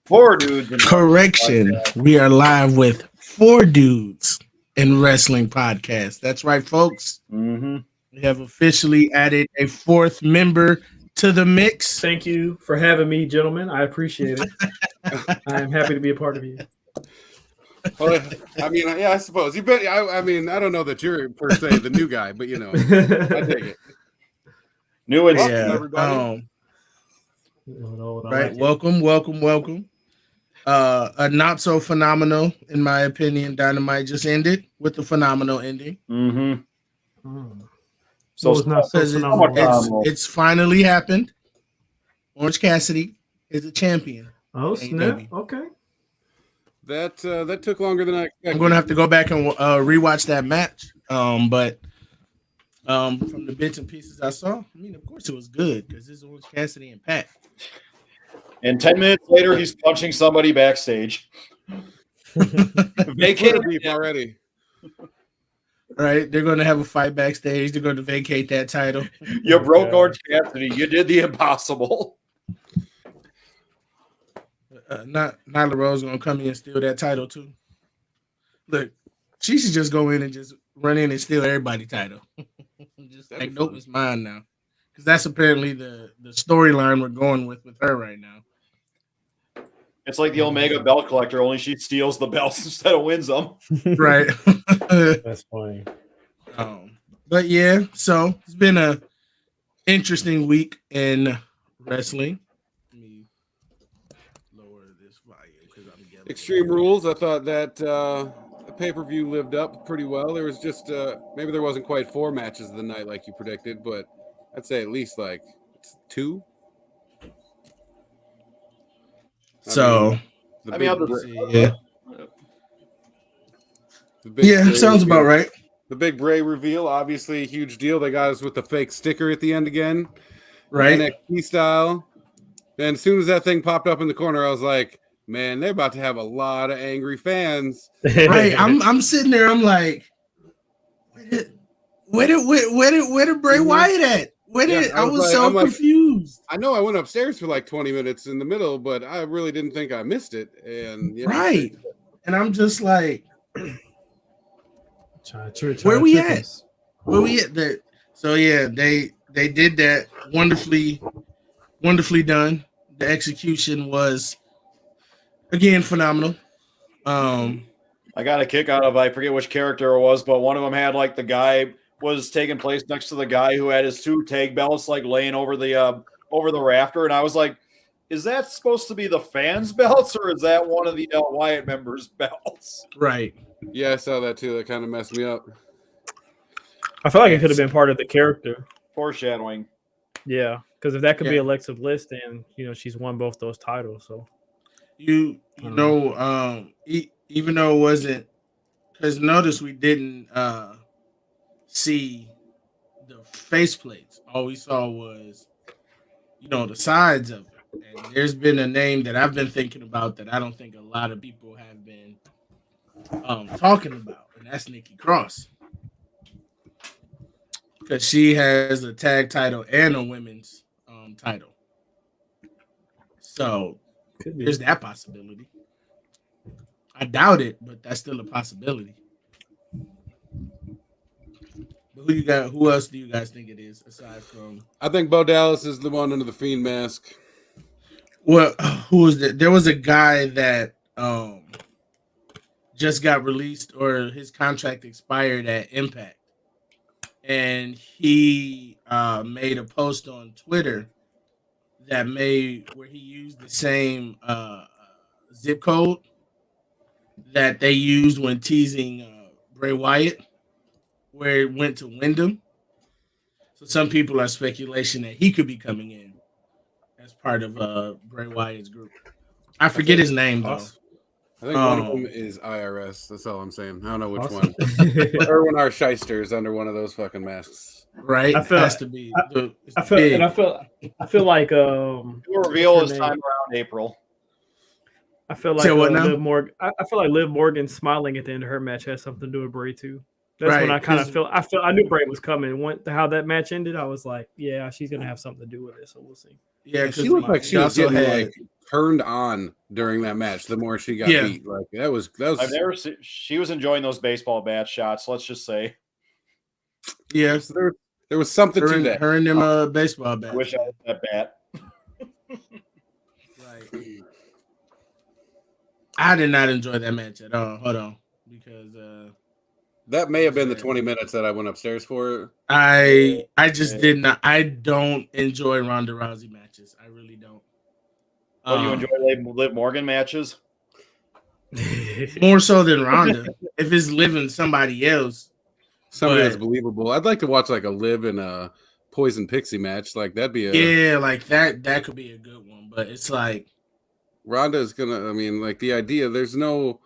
4 dudes. In Correction. We are live with 4 dudes in wrestling podcast. That's right, folks. Mm-hmm. We have officially added a 4th member to the mix. Thank you for having me, gentlemen. I appreciate it. I am happy to be a part of you. Well, I mean, yeah, I suppose you bet. I mean, I don't know that you're per se the new guy, but you know, I take it. New and Yeah. everybody. Right. Welcome. A not so phenomenal, in my opinion, Dynamite just ended with a phenomenal ending. Mm-hmm. So it's not so phenomenal. It's finally happened. Orange Cassidy is a champion. Oh snap! Okay. That took longer than I expected. I'm gonna have to go back and rewatch that match. But from the bits and pieces I saw, I mean, of course it was good because this is Orange Cassidy and Pat. And 10 minutes later, he's punching somebody backstage. Vacate beef already. Right, they're going to have a fight backstage. They're going to vacate that title. You broke Orange Cassidy. You did the impossible. Nyla Rose going to come in and steal that title too. Look, she should just go in and just run in and steal everybody's title. Just like, nope, it's mine now. Because that's apparently the storyline we're going with her right now. It's like the Omega belt collector, only she steals the belts instead of wins them. Right. That's funny. But yeah, so it's been a interesting week in wrestling. Let me lower this volume because I'm getting Extreme Rules. I thought that the pay-per-view lived up pretty well. There was just maybe there wasn't quite 4 matches of the night like you predicted, but I'd say at least like 2. So, yeah, sounds about right. The big Bray reveal, obviously a huge deal. They got us with the fake sticker at the end again, right? NXT style. And as soon as that thing popped up in the corner, I was like, man, they're about to have a lot of angry fans. Right. I'm sitting there. I'm like, where did Bray Wyatt at? I was so confused. I know I went upstairs for like 20 minutes in the middle, but I really didn't think I missed it. And right. And I'm just like, where we at? Where we at? So yeah, they did that wonderfully done. The execution was again phenomenal. I got a kick out of, I forget which character it was, but one of them had like the guy was taking place next to the guy who had his 2 tag belts like laying over the rafter, and I was like, is that supposed to be the fans' belts or is that one of the Wyatt members' belts? Right. Yeah, I saw that too. That kind of messed me up. I feel like it could have been part of the character. Foreshadowing. Yeah, because if that could be Alexa Bliss, then she's won both those titles. So you know, even though it wasn't, because notice we didn't see the faceplates. All we saw was, the sides of it. And there's been a name that I've been thinking about that I don't think a lot of people have been talking about, and that's Nikki Cross. Because she has a tag title and a women's title. So there's that possibility. I doubt it, but that's still a possibility. But who else do you guys think it is aside from? I think Bo Dallas is the one under the Fiend mask. Well, who was that? There was a guy that just got released, or his contract expired at Impact, and he made a post on Twitter where he used the same zip code that they used when teasing Bray Wyatt, where it went to Wyndham. So some people are speculation that he could be coming in as part of Bray Wyatt's group. I forget his name though. I think one of them is IRS. That's all I'm saying. I don't know which one. Erwin R. Shyster is under one of those fucking masks. Right? I feel, has to be. I feel like the reveal is time around April. I feel like Liv Morgan. I feel like Liv Morgan smiling at the end of her match has something to do with Bray too. That's when I kind of feel. I knew Bray was coming. How that match ended, I was like, yeah, she's gonna have something to do with it. So we'll see. Yeah, she looked like she was getting like turned on during that match. The more she got beat, like that was. I've never seen. She was enjoying those baseball bat shots. Let's just say. Yeah, there was something to that. Her and them baseball bats. I wish I had that bat. Right. I did not enjoy that match at all. Hold on, because that may have been the 20 minutes that I went upstairs for. I just did not. I don't enjoy Ronda Rousey matches. I really don't. Well, you enjoy Liv Morgan matches? More so than Ronda. If it's Liv and somebody else. Somebody that's believable. I'd like to watch like a Liv and a Poison Pixie match. Like that'd be like that could be a good one. But it's like Ronda is gonna. I mean, like the idea. There's no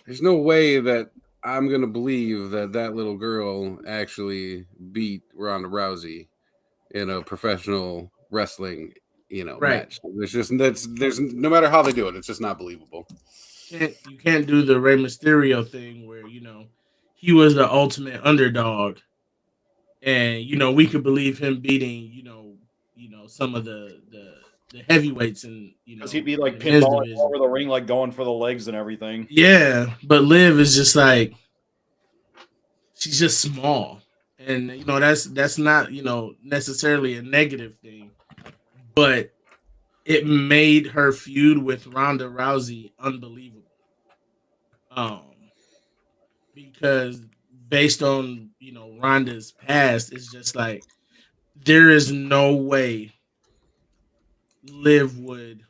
way that I'm gonna believe that little girl actually beat Ronda Rousey in a professional wrestling, match. There's no matter how they do it, it's just not believable. You can't do the Rey Mysterio thing where he was the ultimate underdog, and we could believe him beating some of the heavyweights, and because he'd be like pinballing over the ring, like going for the legs and everything. Yeah, but Liv is just like she's just small, and that's not necessarily a negative thing, but it made her feud with Ronda Rousey unbelievable. Because based on Ronda's past, it's just like there is no way Liv would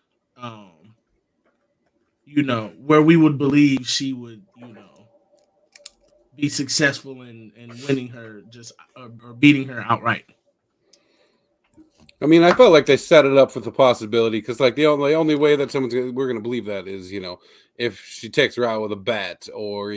where we would believe she would be successful in winning her or beating her outright. I mean, I felt like they set it up with the possibility because, like, the only way that we're going to believe that is, if she takes her out with a bat or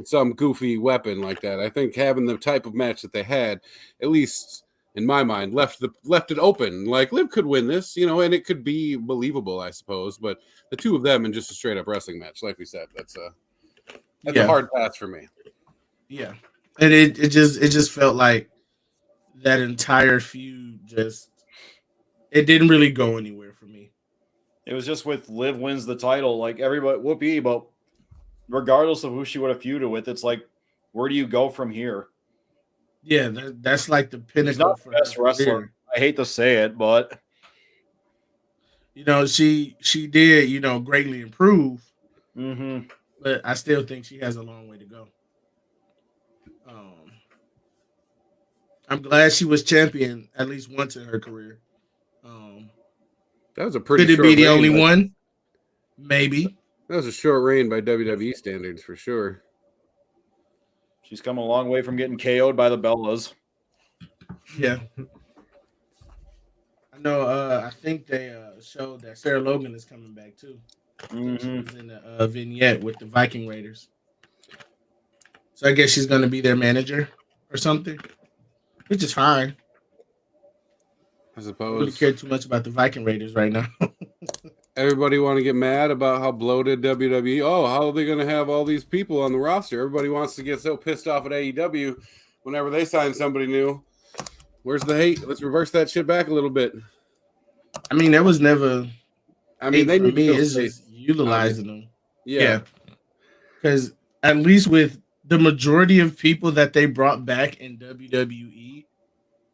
some goofy weapon like that. I think having the type of match that they had, at least in my mind, left it open. Like Liv could win this, and it could be believable, I suppose. But the two of them in just a straight up wrestling match, like we said, that's a hard pass for me. Yeah, and it just felt like that entire feud it didn't really go anywhere for me. It was just with Liv wins the title, like everybody whoopee, but regardless of who she would have feuded with, it's like, where do you go from here? Yeah, that's like the pinnacle. She's not the best wrestler. I hate to say it, but she did greatly improve. Mm-hmm. But I still think she has a long way to go. I'm glad she was champion at least once in her career. That was a pretty. Could it be the only one? Maybe. That was a short reign by WWE standards for sure. She's come a long way from getting KO'd by the Bellas. Yeah. I know. I think they showed that Sarah Logan is coming back too. Mm-hmm. She was in a vignette with the Viking Raiders. So I guess she's going to be their manager or something, which is fine. I suppose. I don't really care too much about the Viking Raiders right now. Everybody want to get mad about how bloated WWE. Oh, how are they going to have all these people on the roster? Everybody wants to get so pissed off at AEW whenever they sign somebody new. Where's the hate? Let's reverse that shit back a little bit. I mean, that was never. I mean, they need me. to It's just utilizing them. Yeah, because at least with the majority of people that they brought back in WWE,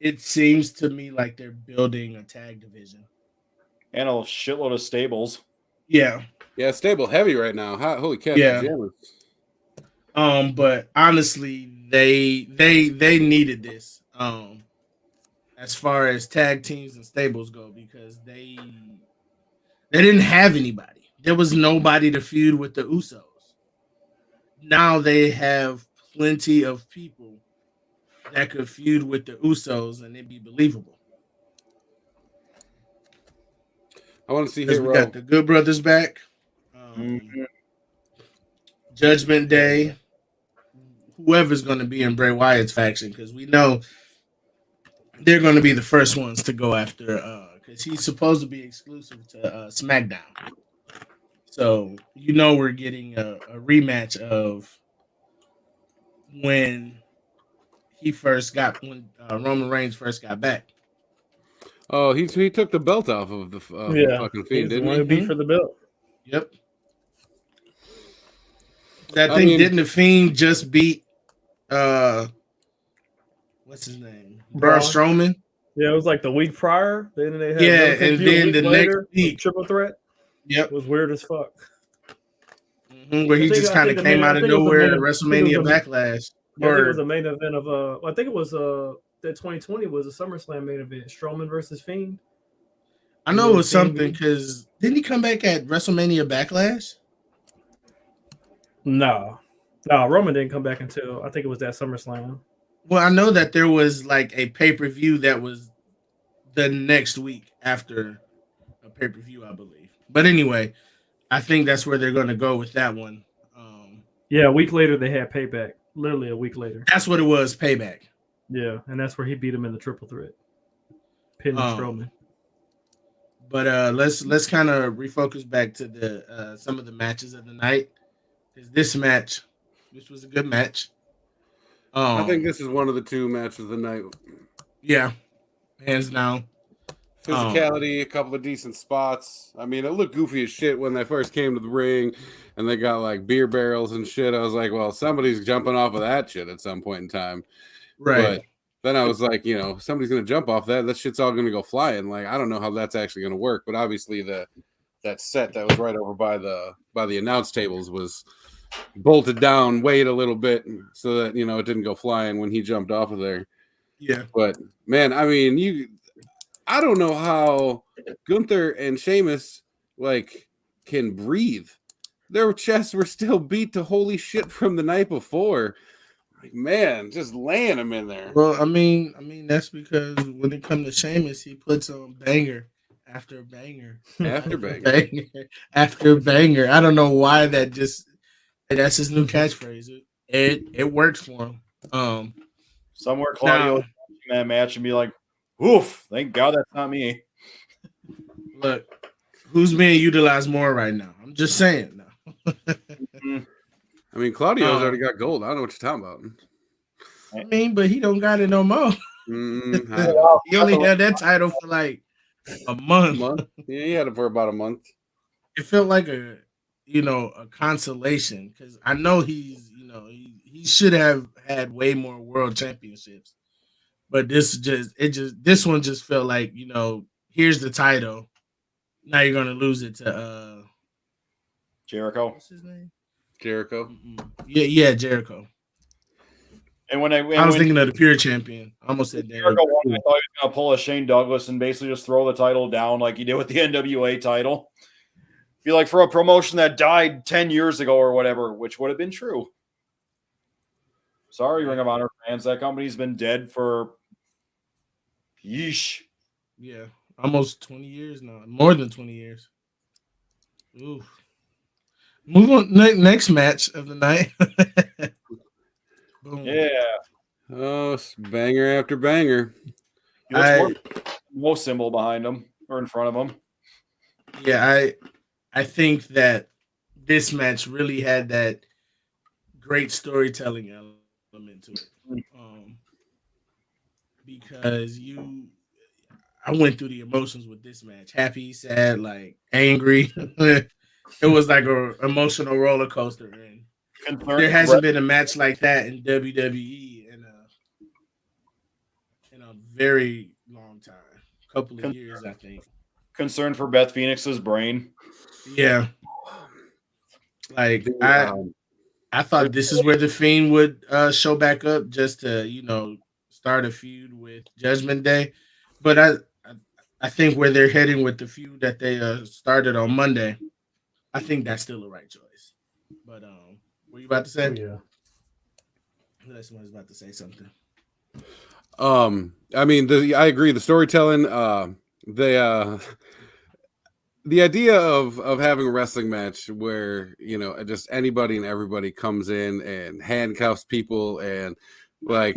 it seems to me like they're building a tag division and a shitload of stables. Yeah, stable heavy right now. Holy cow! Yeah. But honestly, they needed this. As far as tag teams and stables go, because they didn't have anybody. There was nobody to feud with the Usos. Now they have plenty of people that could feud with the Usos and it'd be believable. I want to see Hero. We got the Good Brothers back. Judgment Day. Whoever's going to be in Bray Wyatt's faction, because we know they're going to be the first ones to go after, because he's supposed to be exclusive to SmackDown. So, we're getting a rematch of when Roman Reigns first got back. Oh, he took the belt off of the fucking Fiend, didn't he? Beat for the belt. Yep. Didn't the Fiend just beat what's his name? Braun Strowman? Yeah, it was like the week prior. Then they had and then the next week triple threat. Yep. It was weird as fuck. Mm-hmm, where he just kind of came out of nowhere at WrestleMania Backlash. I think it was the main event of I think it was that 2020 was a SummerSlam main event. Strowman versus Fiend. I know it was something because didn't he come back at WrestleMania Backlash? No, Roman didn't come back until I think it was that SummerSlam. Well, I know that there was like a pay-per-view that was the next week after a pay-per-view, I believe. But anyway, I think that's where they're going to go with that one. Yeah, a week later they had Payback. Literally a week later. That's what it was, Payback. Yeah, and that's where he beat him in the triple threat. Pinning Strowman. But let's kind of refocus back to the some of the matches of the night. Because this was a good match. I think this is one of the two matches of the night. Yeah, hands down. Physicality, a couple of decent spots. I mean, it looked goofy as shit when they first came to the ring and they got like beer barrels and shit. I was like, well, somebody's jumping off of that shit at some point in time. Right. But then I was like, somebody's going to jump off that. That shit's all going to go flying. Like, I don't know how that's actually going to work. But obviously that set that was right over by the announce tables was bolted down, weighed a little bit so that, it didn't go flying when he jumped off of there. Yeah. But, man, I mean, I don't know how Gunther and Sheamus can breathe. Their chests were still beat to holy shit from the night before. Like, man, just laying them in there. Well, I mean that's because when it comes to Sheamus, he puts on banger after banger after banger after banger. I don't know why that's his new catchphrase. It works for him. Somewhere Claudio watching that match and be like, oof, thank God that's not me. Look, who's being utilized more right now? I'm just saying now. I mean, Claudio's already got gold. I don't know what you're talking about. I mean, but he don't got it no more. He only had that title for like a month. Yeah, he had it for about a month. It felt like a consolation because I know he should have had way more world championships. But this one just felt like, here's the title. Now you're gonna lose it to Jericho. What's his name? Jericho. Yeah, Jericho. And when I was thinking of the pure champion, I almost said Jericho won, I thought he was gonna pull a Shane Douglas and basically just throw the title down like he did with the NWA title. Be like, for a promotion that died 10 years ago or whatever, which would have been true. Sorry, Ring of Honor fans, that company's been dead for yeesh. Yeah, almost 20 years now. More than 20 years. Ooh. Move on. Next match of the night. Boom. Yeah. Oh, banger after banger. No symbol behind him or in front of him. Yeah, I think that this match really had that great storytelling element to it. Because I went through the emotions with this match. Happy, sad, like angry. It was like an emotional roller coaster. And there hasn't been a match like that in WWE in a very long time. A couple of years, I think. Concern for Beth Phoenix's brain. Yeah. Like, I thought this is where the Fiend would show back up just to, start a feud with Judgment Day. But I think where they're heading with the feud that they started on Monday, I think that's still the right choice. But what are you about to say? Yeah. Somebody's about to say something. I mean, I agree. The storytelling, the idea of having a wrestling match where just anybody and everybody comes in and handcuffs people and like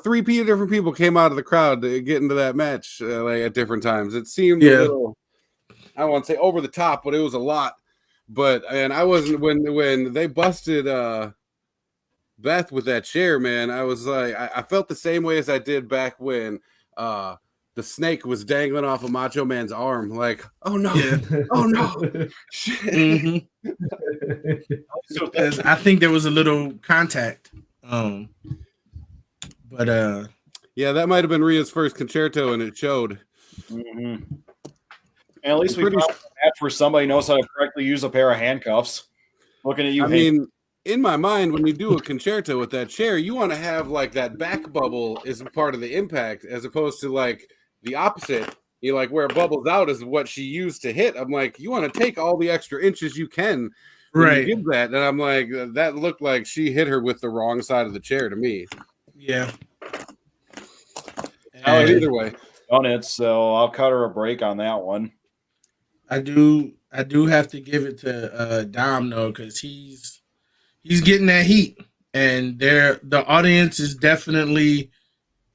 three different people came out of the crowd to get into that match at different times. It seemed a little, I don't want to say over the top, but it was a lot. And I wasn't when they busted Beth with that chair, man. I was like, I felt the same way as I did back when the snake was dangling off of Macho Man's arm. Like, oh no, oh no. Mm-hmm. I think there was a little contact. But yeah, that might have been Rhea's first concerto, and it showed. Mm-hmm. And at least we found that for somebody who knows how to correctly use a pair of handcuffs. Looking at you, I mean, in my mind, when you do a concerto with that chair, you want to have like that back bubble is part of the impact, as opposed to like the opposite. You like where it bubbles out is what she used to hit. I'm like, you want to take all the extra inches you can, right? You give that, and I'm like, that looked like she hit her with the wrong side of the chair to me. Yeah. Either way, on it. So I'll cut her a break on that one. I do have to give it to Dom though, because he's getting that heat, and the audience is definitely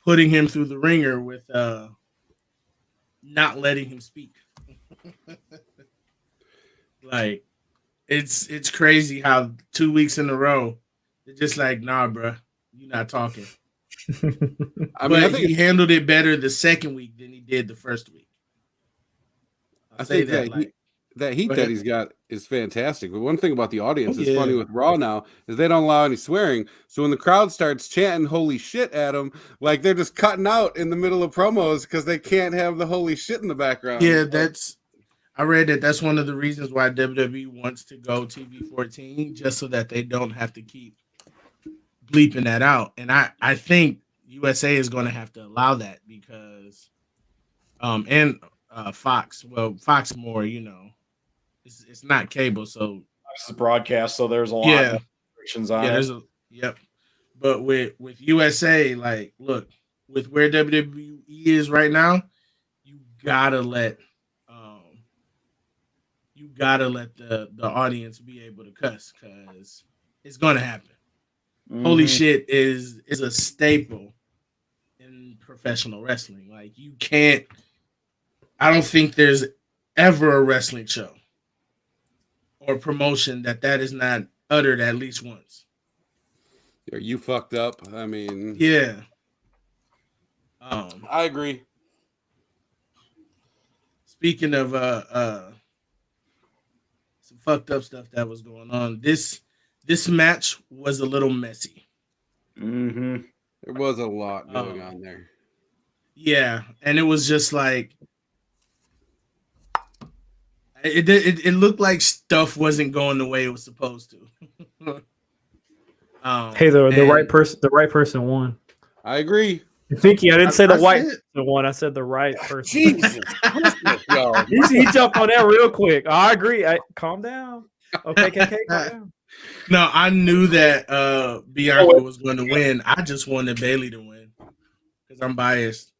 putting him through the ringer with not letting him speak. Like it's crazy how 2 weeks in a row they're just like, nah, bro, you're not talking. I think he handled it better the second week than he did the first week. I think that heat that he's got is fantastic. But one thing about the audience is funny with Raw now is they don't allow any swearing. So when the crowd starts chanting "holy shit" at him, like they're just cutting out in the middle of promos because they can't have the "holy shit" in the background. Yeah, I read that's one of the reasons why WWE wants to go TV-14, just so that they don't have to keep bleeping that out. And I think USA is going to have to allow that because Fox more, it's not cable, so it's broadcast, so there's a lot of restrictions on it. But with USA, like, look, with where WWE is right now, you gotta let the audience be able to cuss, because it's gonna happen. Mm-hmm. Holy shit is a staple in professional wrestling. Like, you can't. I don't think there's ever a wrestling show or promotion that is not uttered at least once. You fucked up. I mean, yeah. I agree. Speaking of some fucked up stuff that was going on, this match was a little messy. Mm-hmm. There was a lot going on there. Yeah, and it was just like it looked like stuff wasn't going the way it was supposed to. Hey, the right person won. I agree. Finky, I didn't say the white one. I said the right person. Jesus. He jumped on that real quick. I agree. Calm down. Okay, KK, calm down. No, I knew that Bianca was going to win. I just wanted Bayley to win because I'm biased.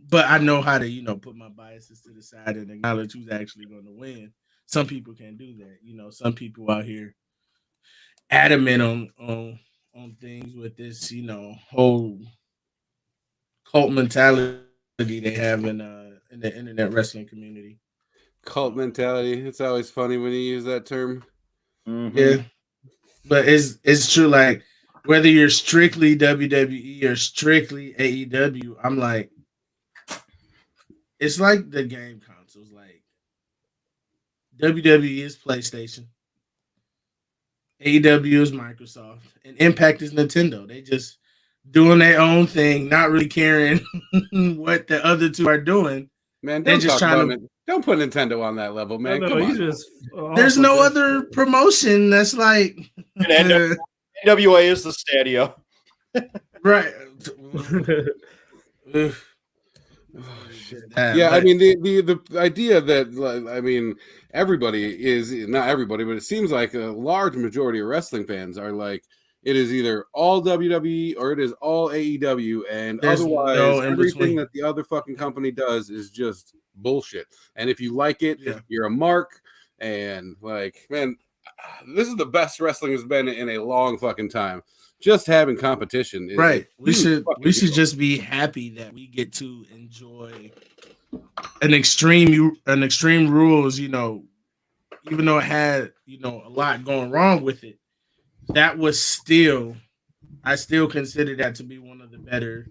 But I know how to, put my biases to the side and acknowledge who's actually going to win. Some people can't do that. Some people out here adamant on things with this, whole cult mentality they have in the internet wrestling community. Cult mentality. It's always funny when you use that term. Mm-hmm. Yeah, but it's true. Like, whether you're strictly WWE or strictly AEW, I'm like, it's like the game consoles. Like, WWE is PlayStation, AEW is Microsoft, and Impact is Nintendo. They just doing their own thing, not really caring what the other two are doing. Man, don't put Nintendo on that level, man. No, Come on. There's no other promotion that's like. NWA is the Stadia, right? Yeah, I mean the idea that everybody is not everybody, but it seems like a large majority of wrestling fans are like, it is either all WWE or it is all AEW, and otherwise everything that the other fucking company does is just bullshit. And if you like it, you're a mark. And like, man, this is the best wrestling has been in a long fucking time. Just having competition, right? We should just be happy that we get to enjoy an extreme rules. Even though it had a lot going wrong with it, that was I still consider that to be one of the better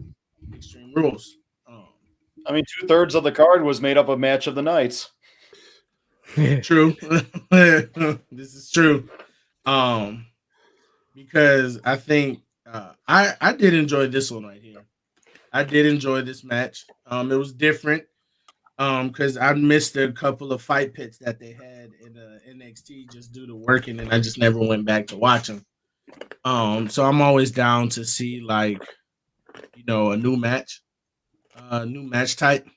Extreme Rules. I mean, 2/3 of the card was made up of match of the nights. True. This is true. Because I think I did enjoy this one right here. I did enjoy this match. It was different. Because I missed a couple of fight pits that they had in NXT just due to working, and I just never went back to watch them. So I'm always down to see like, a new match type.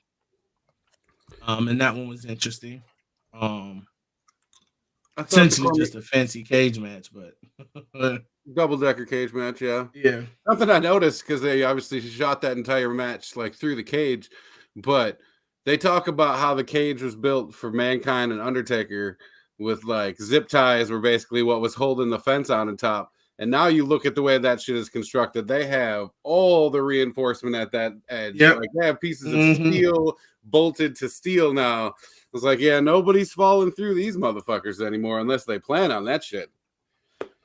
And that one was interesting. Essentially just a fancy cage match, but double-decker cage match, yeah. Yeah. Something I noticed because they obviously shot that entire match like through the cage, but they talk about how the cage was built for Mankind and Undertaker with like zip ties were basically what was holding the fence on top. And now you look at the way that shit is constructed, they have all the reinforcement at that edge. Yep. Like they have pieces of steel bolted to steel now. It's like, yeah, nobody's falling through these motherfuckers anymore unless they plan on that shit.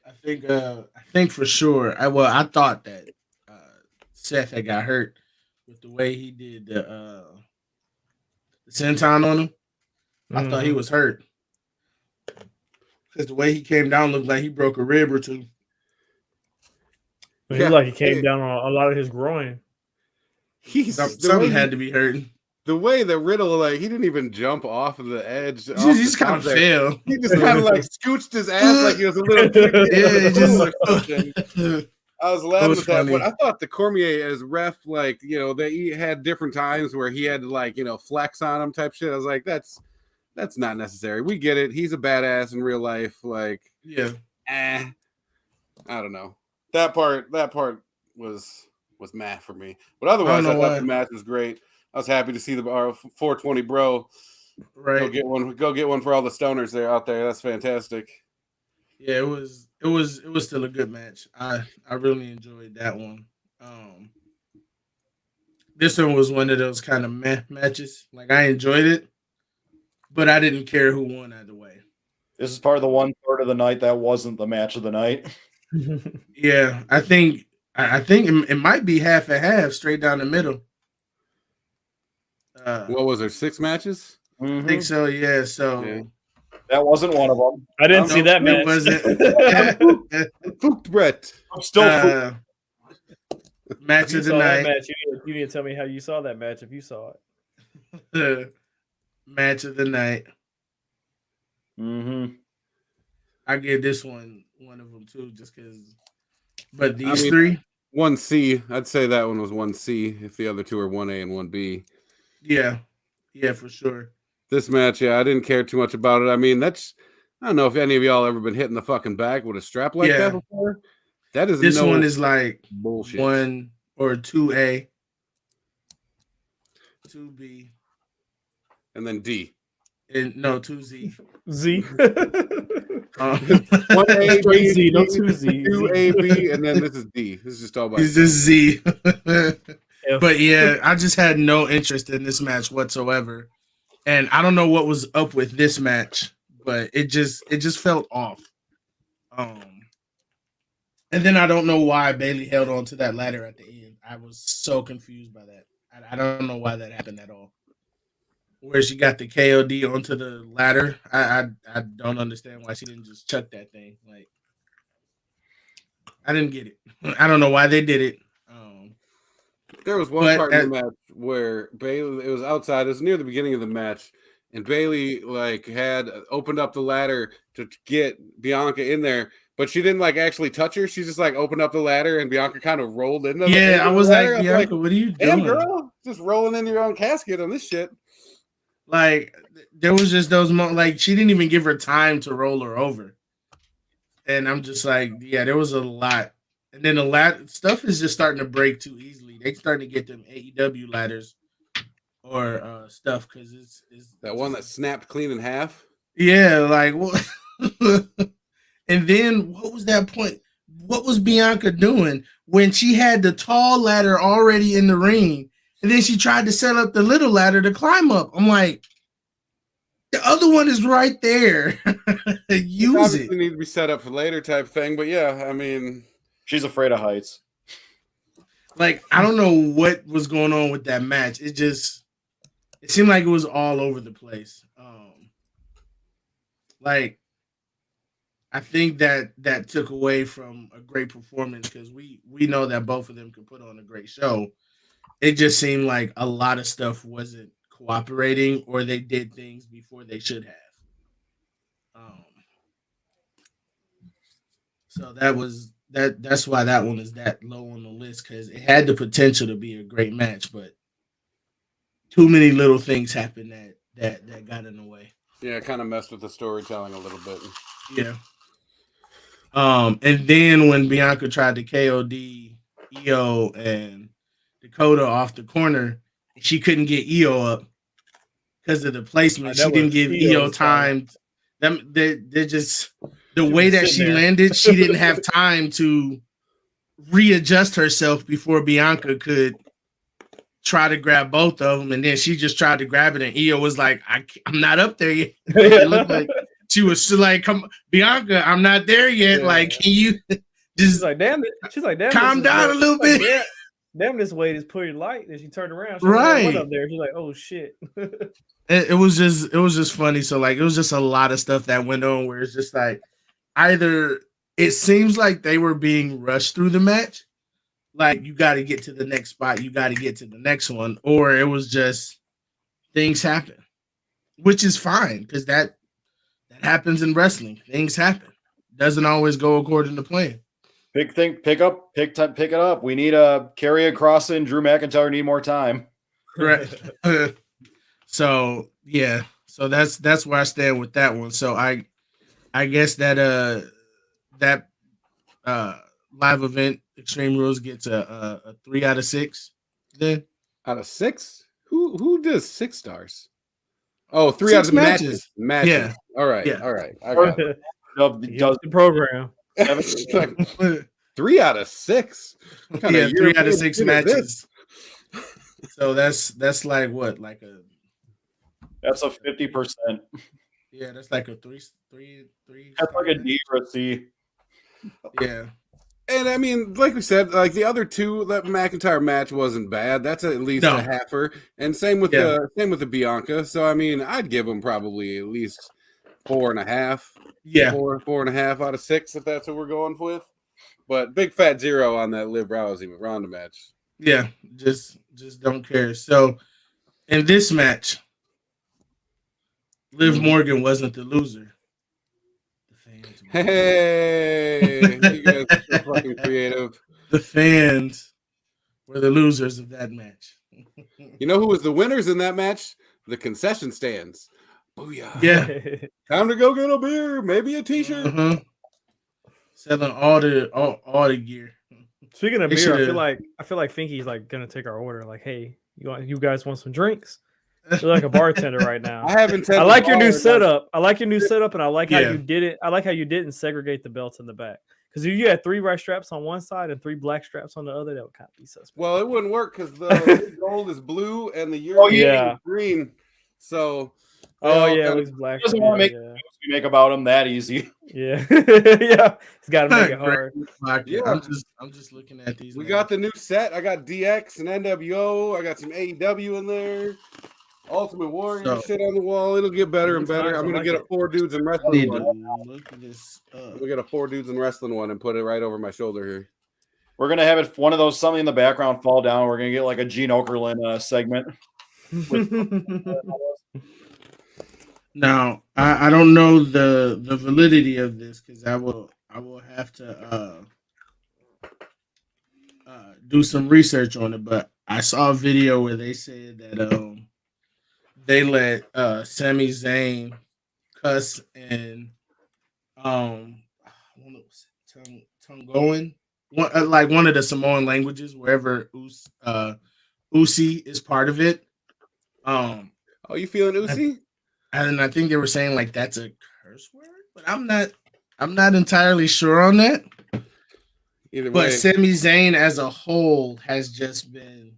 I think for sure. I thought that Seth had got hurt with the way he did the senton on him. I thought he was hurt because the way he came down looked like he broke a rib or two. He like he came down on a lot of his groin. Something had to be hurting. The way that Riddle, like, he didn't even jump off of the edge. He just kind of fell. He just kind of like scooched his ass like he was a little kid. I was laughing at that, but I thought the Cormier as ref, like, they had different times where he had to, like, flex on him type shit. I was like, that's not necessary. We get it. He's a badass in real life. Like, yeah. I don't know. That part was meh for me. But otherwise, I thought the match was great. I was happy to see the 420 bro. Right. Go get one for all the stoners there out there. That's fantastic. Yeah, it was still a good match. I really enjoyed that one. This one was one of those kind of meh matches. Like I enjoyed it, but I didn't care who won either way. This is part of the 1/3 of the night that wasn't the match of the night. Yeah, I think it might be half and half, straight down the middle. What was there? 6 matches? I think so. Yeah. So that wasn't one of them. I didn't see that match. Fooked Brett. I'm still match of the night. Match. You need to tell me how you saw that match if you saw it. Match of the night. I give this one of them too, just because. But these three, 1C. I'd say that one was 1C. If the other two are 1A and 1B. Yeah, for sure. This match, I didn't care too much about it. I mean, I don't know if any of y'all ever been hit in the fucking back with a strap like that before. That is this one is like bullshit. 1 or 2A, 2B, and then D. And no 2Z. Z. 1A, B, Z, no 2Z. 2A, B, and then this is D. This is just all by. This is Z. But yeah, I just had no interest in this match whatsoever. And I don't know what was up with this match, but it just felt off. And then I don't know why Bayley held on to that ladder at the end. I was so confused by that. I don't know why that happened at all. Where she got the KOD onto the ladder, I don't understand why she didn't just chuck that thing. Like, I didn't get it. I don't know why they did it. There was one part in the match where Bayley, it was outside, it was near the beginning of the match, and Bayley like had opened up the ladder to get Bianca in there, but she didn't like actually touch her. She just like opened up the ladder and Bianca kind of rolled into the I was like, Bianca, what are you doing? Damn, girl, just rolling in your own casket on this shit. Like, there was just those moments, like, she didn't even give her time to roll her over. And I'm just like, yeah, there was a lot. And then stuff is just starting to break too easily. They starting to get them AEW ladders or stuff because it's that one that snapped clean in half. Yeah, like what? And then what was that point? What was Bianca doing when she had the tall ladder already in the ring, and then she tried to set up the little ladder to climb up? I'm like, the other one is right there. Use it. Need to be set up for later type thing, but yeah, I mean. She's afraid of heights. Like, I don't know what was going on with that match. It just, it seemed like it was all over the place. Like I think that took away from a great performance because we know that both of them could put on a great show. It just seemed like a lot of stuff wasn't cooperating or they did things before they should have. So that's why that one is that low on the list because it had the potential to be a great match, but too many little things happened that got in the way. Yeah, it kind of messed with the storytelling a little bit. Yeah. And then when Bianca tried to KOD Io and Dakota off the corner, she couldn't get Io up because of the placement. She didn't give Io time. They're just the way that she landed. She didn't have time to readjust herself before Bianca could try to grab both of them, and then she just tried to grab it, and Io was like, "I'm not up there yet." It looked like she was still like, "Come, Bianca, I'm not there yet." Yeah. Like, can you just? She's like, "Damn it!" She's like, "Damn, calm down a little bit." Like, damn, this weight is pretty light. And she turned around, she right went up there. She's like, "Oh shit." It was just funny. So like, it was just a lot of stuff that went on where it's just like, either it seems like they were being rushed through the match. Like, you got to get to the next spot. You got to get to the next one. Or it was just things happen, which is fine because that happens in wrestling. Things happen. Doesn't always go according to plan. Pick it up. We need a Karrion Kross and Drew McIntyre need more time. Right. So, yeah. So that's where I stand with that one. So I guess that live event Extreme Rules gets a 3 out of 6. Then out of 6, who does 6 stars? Oh, 3 out of matches. Yeah. All right. Yeah. All right. I got it. Does the program. 3 out of 6. Yeah, 3 out of 6 matches. So that's like what, like a. That's a 50%. Yeah, that's like a three. That's like a D or a C. Yeah. And I mean, like we said, like the other two, that McIntyre match wasn't bad. That's at least a halfer. And same with the Bianca. So I mean, I'd give them probably at least 4.5. Yeah, 4.5 out of 6 if that's what we're going with. But big fat 0 on that Liv Rousey Ronda match. Yeah, just don't care. So in this match, Liv Morgan wasn't the loser. Hey, you guys are so fucking creative. The fans were the losers of that match. You know who was the winners in that match? The concession stands. Booyah. Yeah. Time to go get a beer, maybe a t-shirt. Mm-hmm. Selling all the gear. Speaking of beer, I feel like Finky's like gonna take our order. Like, hey, you guys want some drinks? You're like a bartender right now. I like your new setup. I like your new setup, and I like how you did it. I like how you didn't segregate the belts in the back. Because if you had 3 white straps on one side and 3 black straps on the other, that would kind of be suspect. Well, it wouldn't work because the gold is blue and the European is green. So, it was black. Doesn't want to make about him that easy. Yeah, yeah. He's got to make it hard. Yeah, I'm just looking at these. We got the new set. I got DX and NWO. I got some AEW in there. Ultimate Warrior shit on the wall. It'll get better and better. I'm gonna get a 4 dudes in wrestling one. Look at this. We get a 4 dudes in wrestling one and put it right over my shoulder here. We're gonna have it one of those something in the background fall down. We're gonna get like a Gene Okerlund segment. Now I don't know the validity of this because I will have to do some research on it. But I saw a video where they said that they let Sami Zayn cuss and Tongoan, like one of the Samoan languages, wherever Usi is part of it. You feeling Usi? And I think they were saying like that's a curse word, but I'm not entirely sure on that. Either way. But Sami Zayn as a whole has just been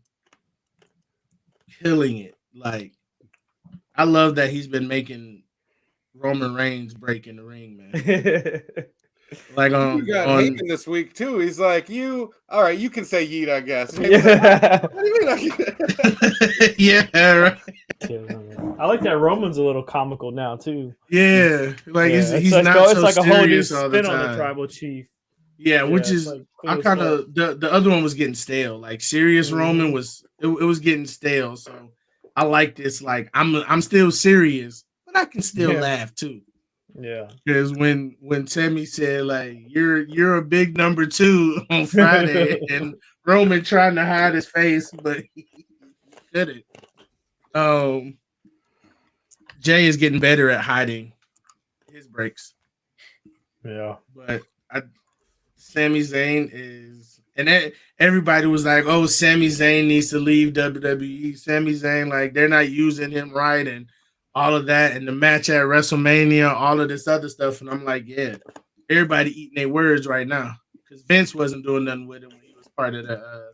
killing it. Like, I love that he's been making Roman Reigns break in the ring, man. Like he got Heyman this week too. He's like, all right, you can say yeet, I guess. Yeah. What do you mean? Yeah, right. I like that Roman's a little comical now too. Yeah, like yeah, he's not so it's like a whole new serious all spin the on time. the tribal chief. Yeah, which is like cool I kind of the other one was getting stale. Like serious Roman was it was getting stale. So I like this. Like I'm still serious, but I can still laugh too. Yeah, because when Sammy said like you're a big number 2 on Friday, and Roman trying to hide his face, but he couldn't. Jay is getting better at hiding his breaks. Yeah, but Sami Zayn is, and everybody was like, "Oh, Sami Zayn needs to leave WWE." Sami Zayn, like they're not using him right, and all of that, and the match at WrestleMania, all of this other stuff, and I'm like, yeah, everybody eating their words right now because Vince wasn't doing nothing with him when he was part of the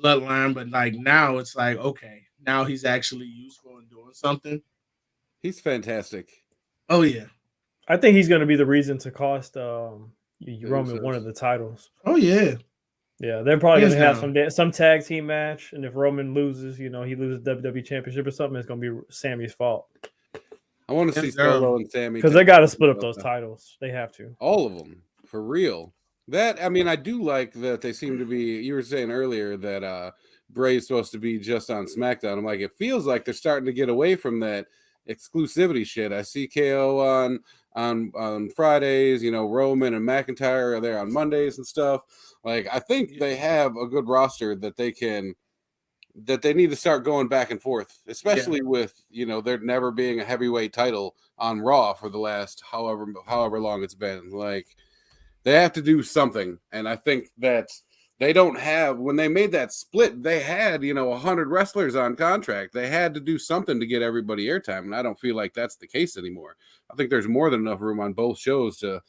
bloodline, but like now it's like, okay, now he's actually useful and doing something. He's fantastic. Oh yeah, I think he's going to be the reason to cost Roman one of the titles. Oh yeah. Yeah, they're probably going to have some tag team match, and if Roman loses, he loses WWE Championship or something, it's going to be Sammy's fault. I want to see Solo and Sammy because they got to split up those titles. They have to, all of them, for real. I mean, I do like that they seem to be. You were saying earlier that Bray's supposed to be just on SmackDown. I'm like, it feels like they're starting to get away from that exclusivity shit. I see KO on Fridays, Roman and McIntyre are there on Mondays and stuff. Like, I think they have a good roster that they need to start going back and forth, especially with, there never being a heavyweight title on Raw for the last however long it's been. Like, they have to do something. And I think that they don't have, when they made that split, they had, 100 wrestlers on contract. They had to do something to get everybody airtime. And I don't feel like that's the case anymore. I think there's more than enough room on both shows to,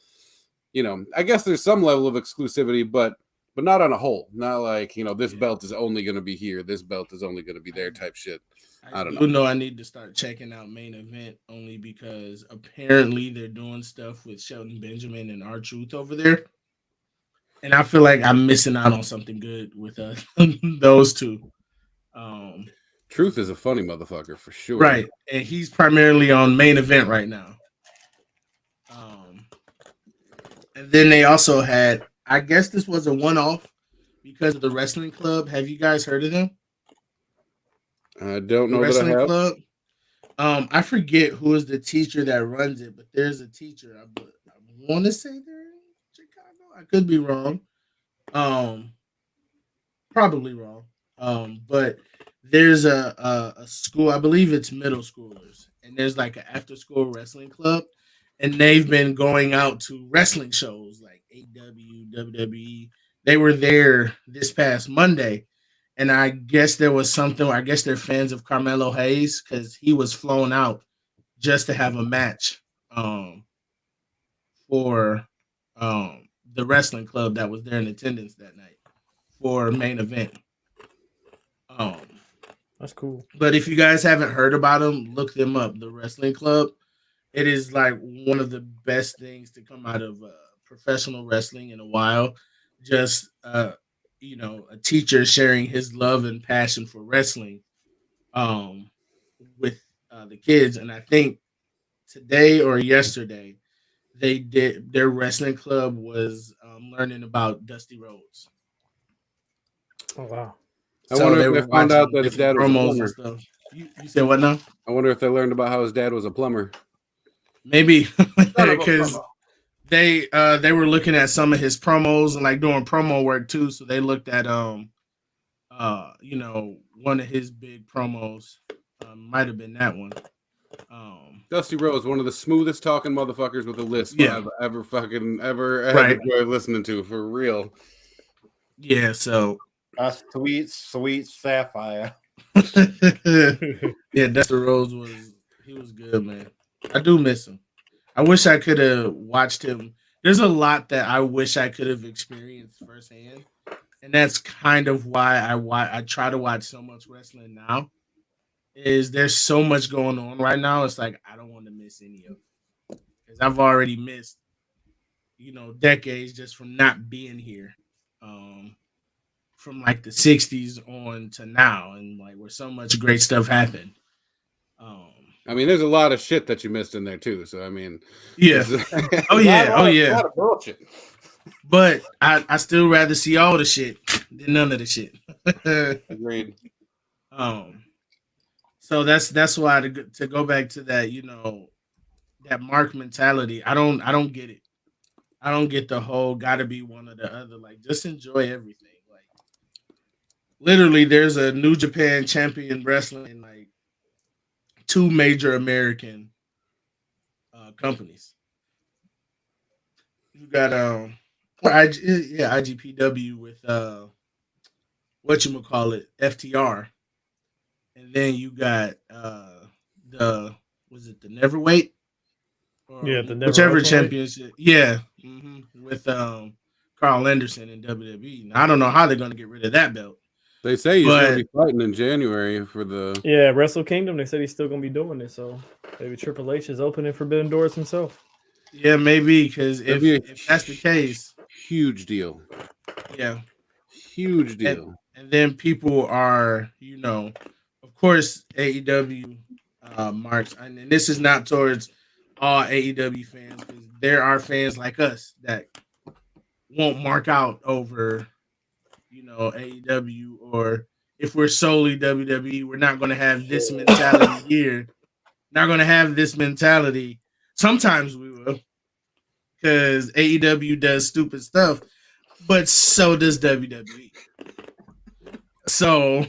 I guess there's some level of exclusivity, but not on a whole. Not like, this belt is only going to be here. This belt is only going to be there type shit. I don't know. You know, I need to start checking out Main Event only because apparently they're doing stuff with Shelton Benjamin and R-Truth over there. And I feel like I'm missing out on something good with those two. Truth is a funny motherfucker for sure. Right. And he's primarily on Main Event right now. And then they also had, I guess this was a one-off because of the Wrestling Club. Have you guys heard of them? I don't know. Wrestling Club. I forget who is the teacher that runs it, but there's a teacher. I want to say they're in Chicago. I could be wrong. Probably wrong. But there's a school. I believe it's middle schoolers, and there's like an after-school wrestling club, and they've been going out to wrestling shows like AEW, WWE. They were there this past Monday. And I guess there was something. I guess they're fans of Carmelo Hayes because he was flown out just to have a match for the wrestling club that was there in attendance that night for Main Event. That's cool. But if you guys haven't heard about them, look them up. The Wrestling Club. It is like one of the best things to come out of professional wrestling in a while. Just a teacher sharing his love and passion for wrestling with the kids. And I think today or yesterday, their wrestling club was learning about Dusty Rhodes. Oh, wow. I wonder if they found out that his dad was a plumber. You said what now? I wonder if they learned about how his dad was a plumber. Maybe. Because they were looking at some of his promos and like doing promo work too. So they looked at one of his big promos. Might have been that one. Dusty Rhodes, one of the smoothest talking motherfuckers with a lisp I've ever enjoyed listening to, for real. Yeah, so a sweet sapphire. Yeah, Dusty Rhodes was good, man. I do miss him. I wish I could have watched him. There's a lot that I wish I could have experienced firsthand, and that's kind of why I try to watch so much wrestling now. Is there's so much going on right now? It's like I don't want to miss any of it because I've already missed decades just from not being here. From like the 60s on to now, and like where so much great stuff happened. I mean, there's a lot of shit that you missed in there too. So I mean, yeah, a lot of bullshit. But I still rather see all the shit than none of the shit. Agreed. So that's why to go back to that, that Mark mentality. I don't get it. I don't get the whole gotta be one or the other. Like, just enjoy everything. Like, literally, there's a New Japan champion wrestling in like 2 major American companies. You got IGPW with FTR, and then you got the Neverweight? The Never whichever championship. Yeah, with Carl Anderson in WWE. Now, I don't know how they're going to get rid of that belt. They say he's going to be fighting in January for the Wrestle Kingdom. They said he's still going to be doing it, so maybe Triple H is opening forbidden doors himself. Yeah, maybe, because if that's the case, huge deal. Yeah, huge deal. And then people are, of course, AEW marks, and this is not towards all AEW fans, because there are fans like us that won't mark out over, AEW, or if we're solely WWE, we're not going to have this mentality here. Not going to have this mentality. Sometimes we will, because AEW does stupid stuff, but so does WWE. So,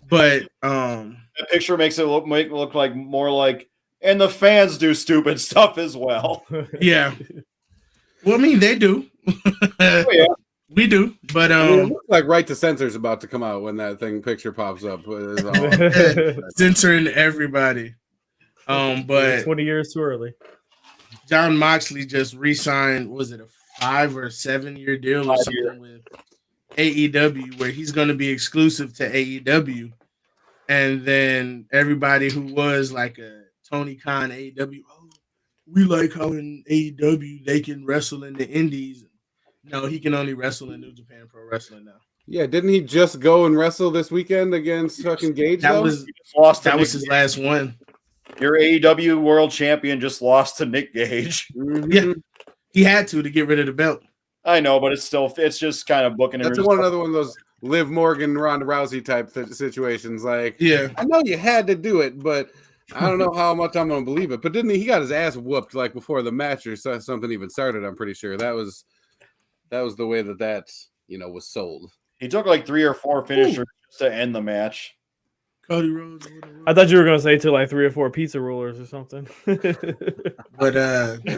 but that picture makes it look like more like, and the fans do stupid stuff as well. Yeah. Well, I mean, they do. Oh, yeah. We do, but it looks like Right to Censor is about to come out when that picture pops up. Censoring everybody. But 20 years too early. Jon Moxley just re-signed, was it a 5 or 7 year deal or something with AEW, where he's going to be exclusive to AEW, and then everybody who was like a Tony Khan AEW, we like how in AEW they can wrestle in the Indies. No, he can only wrestle in New Japan Pro Wrestling now. Yeah, didn't he just go and wrestle this weekend against fucking Gage? That was his last one. Your AEW World Champion just lost to Nick Gage. Mm-hmm. Yeah, he had to get rid of the belt. I know, but it's just kind of booking. That's another one of those Liv Morgan, Ronda Rousey type situations. Like, yeah, I know you had to do it, but I don't know how much I'm going to believe it. But didn't he got his ass whooped like before the match or something even started? I'm pretty sure that was the way that was sold. He took like 3 or 4 finishers to end the match. Cody Rhodes. I thought you were gonna say to like 3 or 4 pizza rollers or something. But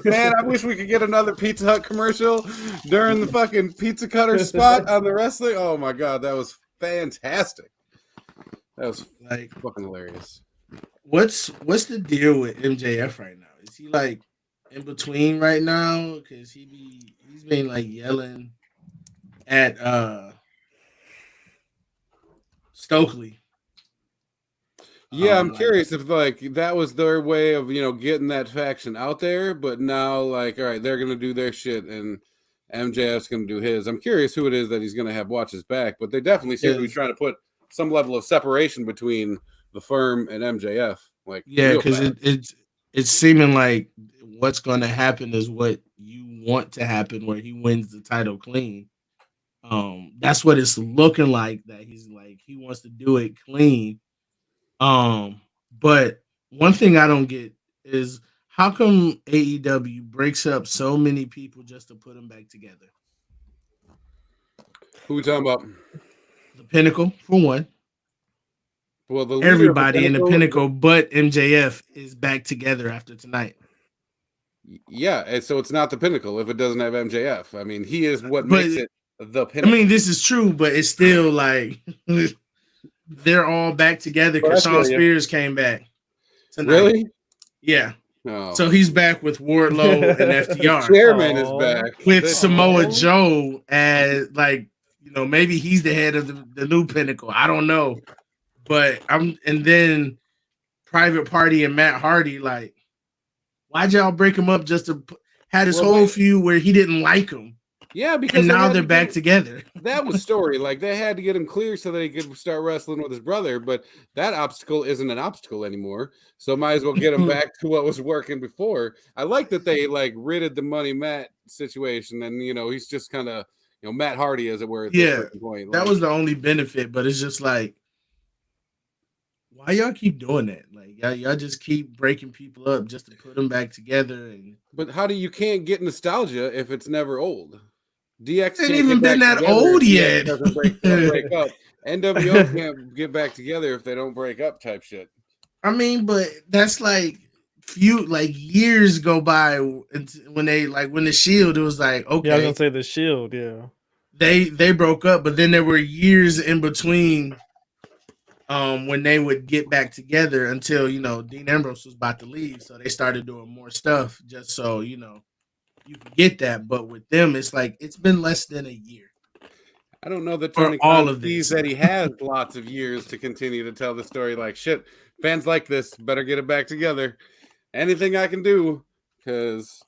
man, I wish we could get another Pizza Hut commercial during the fucking pizza cutter spot on the wrestling. Oh my god, that was fantastic. That was like fucking hilarious. What's the deal with MJF right now? Is he like in between right now? Because he's been like yelling at Stokely. Yeah, I'm curious if like that was their way of getting that faction out there, but now like all right, they're gonna do their shit and MJF's gonna do his. I'm curious who it is that he's gonna have watch his back, but they definitely seem to be trying to put some level of separation between the firm and MJF. Like, yeah, because it's seeming like what's gonna happen is what you want to happen, where he wins the title clean. That's what it's looking like, that he's like he wants to do it clean. But one thing I don't get is how come AEW breaks up so many people just to put them back together? Who we talking about? The Pinnacle, for one. Well, everybody in the Pinnacle but MJF is back together after tonight. Yeah, and so it's not the Pinnacle if it doesn't have MJF. I mean, he is what makes it the Pinnacle. I mean, this is true, but it's still like they're all back together because Shawn Spears came back tonight. Really? Yeah. Oh. So he's back with Wardlow and FTR. Chairman is back with Samoa Joe as maybe he's the head of the new Pinnacle. I don't know, but and then Private Party and Matt Hardy, like, why'd y'all break them up just to? had his whole feud where he didn't like him. Yeah, because now they're back together. That was story. Like they had to get him clear so that he could start wrestling with his brother. But that obstacle isn't an obstacle anymore. So might as well get him back to what was working before. I like that they like ridded the Money Matt situation, and he's just kind of Matt Hardy, as it were. At this point. That was the only benefit. But it's just like, why y'all keep doing that? Like y'all just keep breaking people up just to put them back together. But how do you can't get nostalgia if it's never old? DX ain't even been that old yet. Doesn't break up. NWO can't get back together if they don't break up, type shit. I mean, but that's like years go by when the Shield, it was like, okay. Yeah, I was gonna say the Shield, yeah. They broke up, but then there were years in between when they would get back together until Dean Ambrose was about to leave. So they started doing more stuff just so you can get that. But with them, it's like it's been less than a year. I don't know that Tony Khan sees that he has lots of years to continue to tell the story. Like, shit, fans like this, better get it back together. Anything I can do, because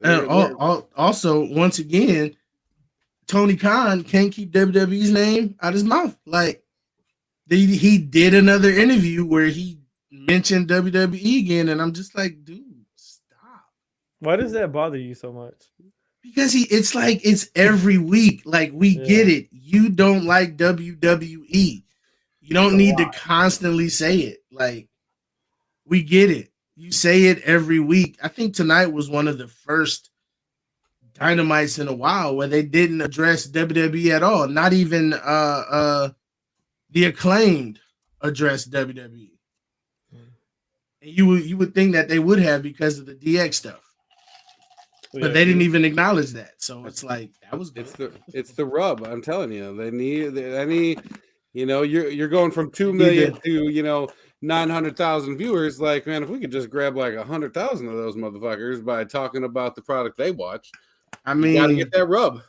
also once again, Tony Khan can't keep WWE's name out his mouth. Like he did another interview where he mentioned WWE again, and I'm just like, dude. Why does that bother you so much? Because it's every week. Like we get it. You don't like WWE. You don't need to constantly say it. Like we get it. You say it every week. I think tonight was one of the first Dynamites in a while where they didn't address WWE at all. Not even the Acclaimed addressed WWE. And you would think that they would have because of the DX stuff. But they didn't even acknowledge that, so it's like that was good. It's the rub. I'm telling you, they need you're going from 2 million to 900,000 viewers. Like, man, if we could just grab like 100,000 of those motherfuckers by talking about the product they watch, I mean, you gotta get that rub.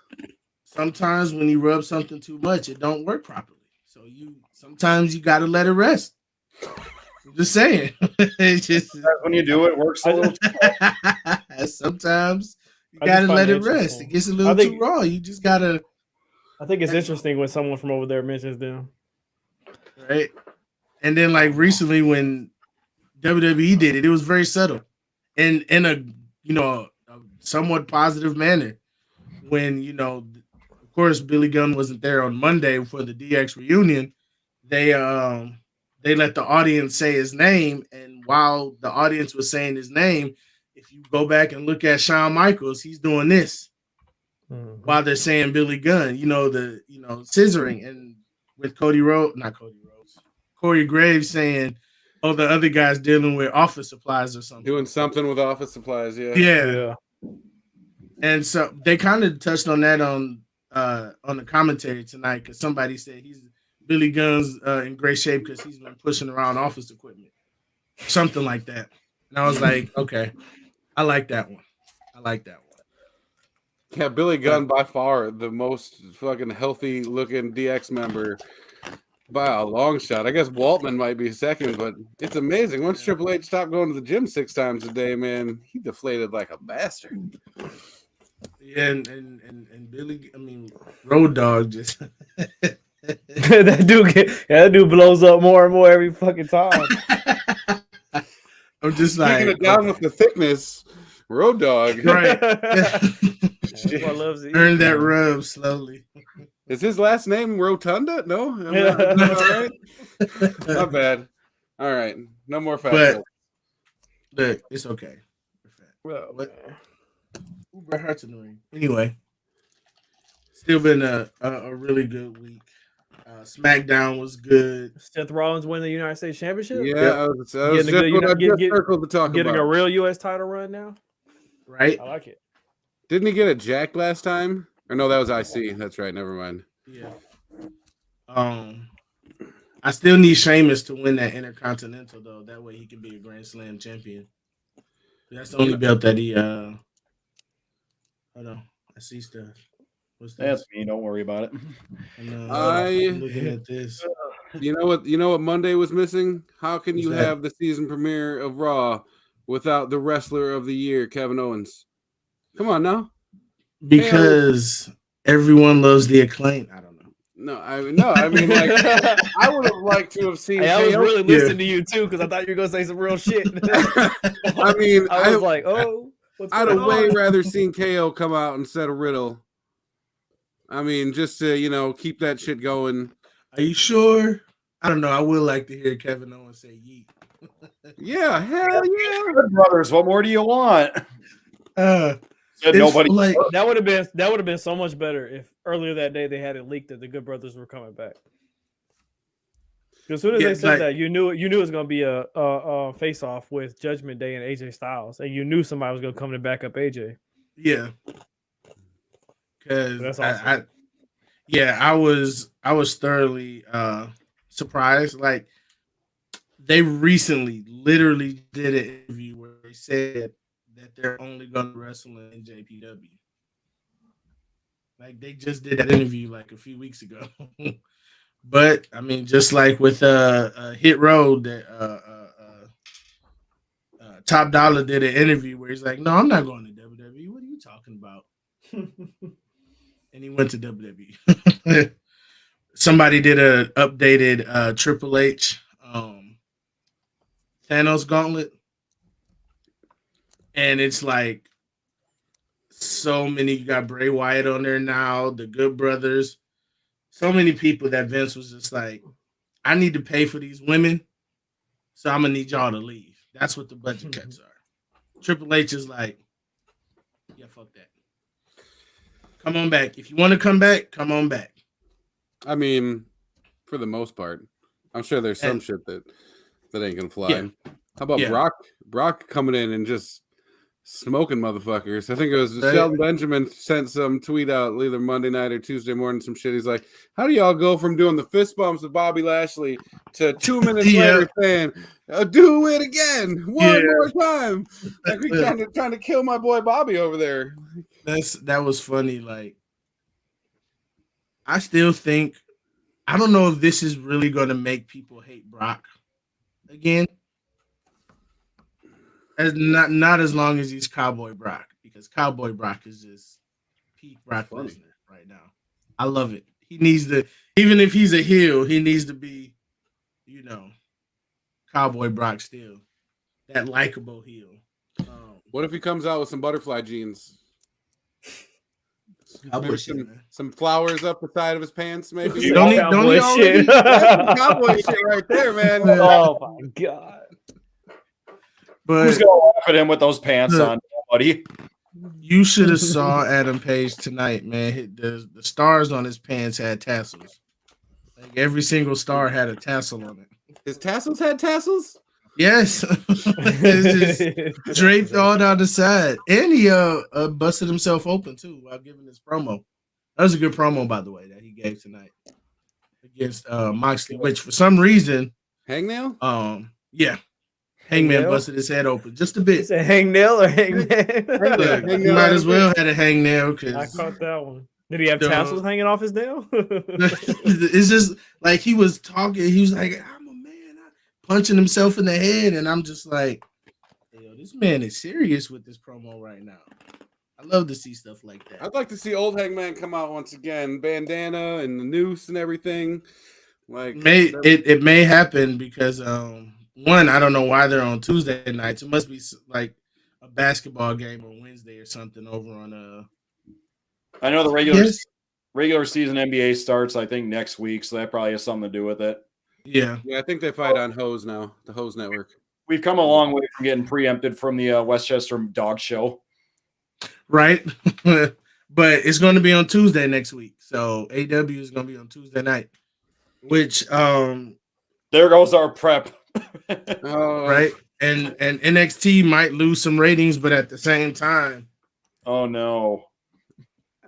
Sometimes when you rub something too much, it don't work properly. So sometimes you gotta let it rest. I'm just saying. It's just when you do it works a little. Sometimes you gotta let it rest. It gets a little too raw. You just gotta. I think it's interesting when someone from over there mentions them, right? And then, like recently, when WWE did it, it was very subtle, and in a somewhat positive manner. When of course, Billy Gunn wasn't there on Monday for the DX reunion. They let the audience say his name, and while the audience was saying his name, if you go back and look at Shawn Michaels, he's doing this while they're saying Billy Gunn. Scissoring, and with Corey Graves saying, "Oh, the other guy's dealing with office supplies or something." Doing something with office supplies, yeah. And so they kind of touched on that on the commentary tonight because somebody said Billy Gunn's in great shape because he's been pushing around office equipment, something like that. And I was like, okay, I like that one. Yeah, Billy Gunn by far the most fucking healthy looking DX member by a long shot. I guess Waltman might be second, but it's amazing. Once Triple H stopped going to the gym 6 times a day, man, he deflated like a bastard. Yeah, and Billy, Road Dogg just that dude blows up more and more every fucking time. I'm just like, taking it down with the thickness. Road Dogg, right? Earn that rub slowly. Is his last name Rotunda? No, right? Not bad. All right, no more facts. But look, it's okay. Bret Hart's in the ring. Anyway, still been a really good week. SmackDown was good. Seth Rollins winning the United States Championship. Yeah, getting a real U.S. title run now. Right, I like it. Didn't he get it jacked last time? Or no, that was IC. That's right. Never mind. Yeah. I still need Sheamus to win that Intercontinental though. That way he can be a Grand Slam champion. That's the only belt that he. Hold on, I see stuff. That's me. Don't worry about it. I'm looking at this. You know what Monday was missing? How can you have the season premiere of Raw without the wrestler of the year, Kevin Owens? Come on now. Because everyone loves the Acclaim. I don't know. No, I mean, like, I would have liked to have seen. Hey, I was really listening to you too because I thought you were gonna say some real shit. I mean, I was like, oh, I'd have way rather seen KO come out instead of Riddle. I mean, just to keep that shit going. Are you sure? I don't know. I would like to hear Kevin Owens say yeet. Yeah, hell yeah. Good brothers, what more do you want? Nobody. Like, that would have been so much better if earlier that day they had it leaked that the Good Brothers were coming back. Because as soon as they said that, you knew it was going to be a face off with Judgment Day and AJ Styles, and you knew somebody was going to come to back up AJ. Yeah, because that's awesome. I was thoroughly surprised. Like, they recently literally did an interview where they said that they're only going to wrestle in JPW. Like, they just did that interview like a few weeks ago. But I mean, just like with Hit Road, that Top Dollar did an interview where he's like, "No, I'm not going to WWE. What are you talking about?" And he went to WWE. Somebody did an updated Triple H Thanos Gauntlet, and it's like so many. You got Bray Wyatt on there now, the Good Brothers, so many people that Vince was just like, I need to pay for these women, so I'm gonna need y'all to leave. That's what the budget cuts are. Triple H is like, yeah, fuck that. Come on back. If you want to come back, come on back. I mean, for the most part, I'm sure there's some shit that ain't gonna fly. Yeah. How about Brock coming in and just smoking motherfuckers? I think it was Shelton Benjamin sent some tweet out either Monday night or Tuesday morning, some shit. He's like, how do y'all go from doing the fist bumps with Bobby Lashley to 2 minutes later saying, do it again one more time? Like, we trying to kill my boy Bobby over there. That was funny. Like, I still think, I don't know if this is really going to make people hate Brock again. As not as long as he's Cowboy Brock, because Cowboy Brock is just peak Brock Lesnar right now. I love it. He needs to, even if he's a heel, he needs to be, Cowboy Brock still. That likable heel. What if he comes out with some butterfly jeans? Some flowers up the side of his pants, maybe. Don't he shit. That's cowboy shit right there, man. Oh my god. But who's gonna laugh at him with those pants on, buddy? You should have saw Adam Page tonight, man. The stars on his pants had tassels. Like, every single star had a tassel on it. His tassels had tassels? Yes. It's just draped all down the side. And he busted himself open too while giving his promo. That was a good promo, by the way, that he gave tonight against Moxley, which for some reason Hangnail? Yeah. Hangman busted his head open just a bit. It's a hangnail or hangman? He might as well had a hangnail. I caught that one. Did he have tassels hanging off his nail? It's just like he was talking. He was like, I'm a man. Punching himself in the head. And I'm just like, yo, this man is serious with this promo right now. I love to see stuff like that. I'd like to see old Hangman come out once again. Bandana and the noose and everything. Like, it may happen because one, I don't know why they're on Tuesday nights. It must be like a basketball game on Wednesday or something over on I know the regular season NBA starts, I think, next week, so that probably has something to do with it. Yeah, I think they fight on Hose now, the Hose Network. We've come a long way from getting preempted from the Westchester Dog Show, right? But it's going to be on Tuesday next week, so AW is going to be on Tuesday night. Which there goes our prep. Right, and NXT might lose some ratings, but at the same time, oh no,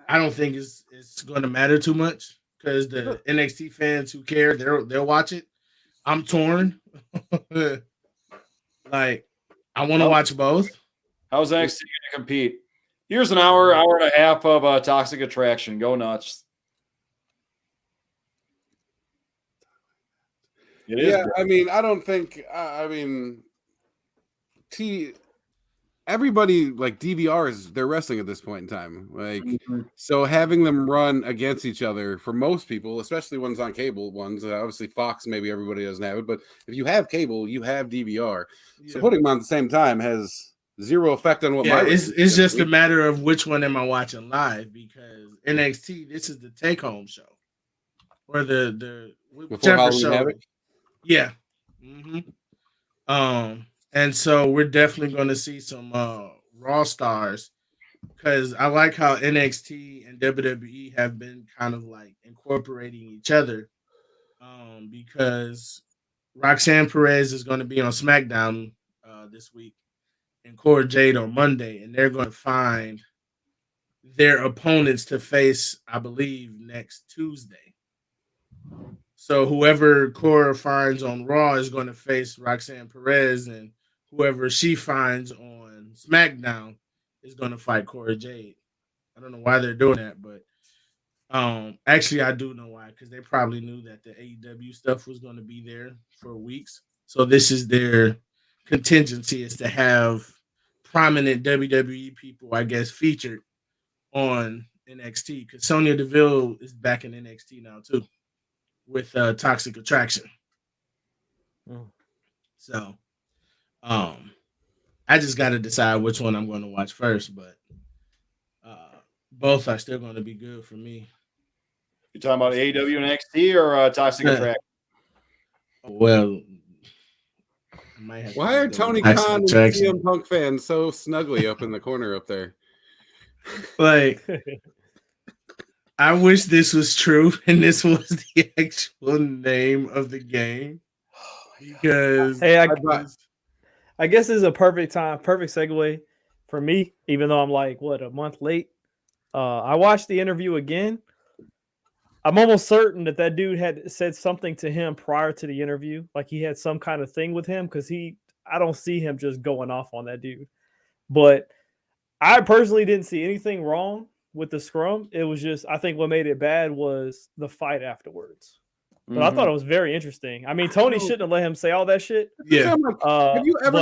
I don't think it's going to matter too much because the NXT fans who care, they'll watch it. I'm torn. Like, I want to watch both. How's NXT going to compete? Here's an hour and a half of Toxic Attraction. Go nuts. It is. Yeah, I mean, I don't think. I mean, everybody like DVRs their wrestling at this point in time. Like, Mhm. so having them run against each other for most people, especially ones on cable ones, obviously Fox, maybe everybody doesn't have it, but if you have cable, you have DVR. So putting them on at the same time has zero effect on what my it's just a matter of which one am I watching live, because NXT, this is the take home show or the whichever show. Havoc? Yeah. And so we're definitely going to see some Raw stars, because I like how NXT and WWE have been kind of like incorporating each other, because Roxanne Perez is going to be on SmackDown this week and Cora Jade on Monday, and they're going to find their opponents to face, I believe, next Tuesday. So whoever Cora finds on Raw is going to face Roxanne Perez, and whoever she finds on SmackDown is going to fight Cora Jade. I don't know why they're doing that, but actually I do know why, because they probably knew that the AEW stuff was going to be there for weeks. So this is their contingency, is to have prominent WWE people, I guess, featured on NXT, because Sonya Deville is back in NXT now too, with Toxic Attraction. So I just got to decide which one I'm going to watch first, but both are still going to be good for me. You talking about AEW and NXT or Toxic Attraction? Well, why are Tony Khan and CM Punk fans so snuggly up in the corner up there? Like, I wish this was true and this was the actual name of the game. Because hey, I guess this is a perfect segue for me, even though I'm like, a month late. I watched the interview again. I'm almost certain that dude had said something to him prior to the interview. Like he had some kind of thing with him, because I don't see him just going off on that dude. But I personally didn't see anything wrong with the scrum. It was just, I think what made it bad was the fight afterwards. But I thought it was very interesting. I mean, Tony shouldn't have let him say all that shit. Yeah. Have you ever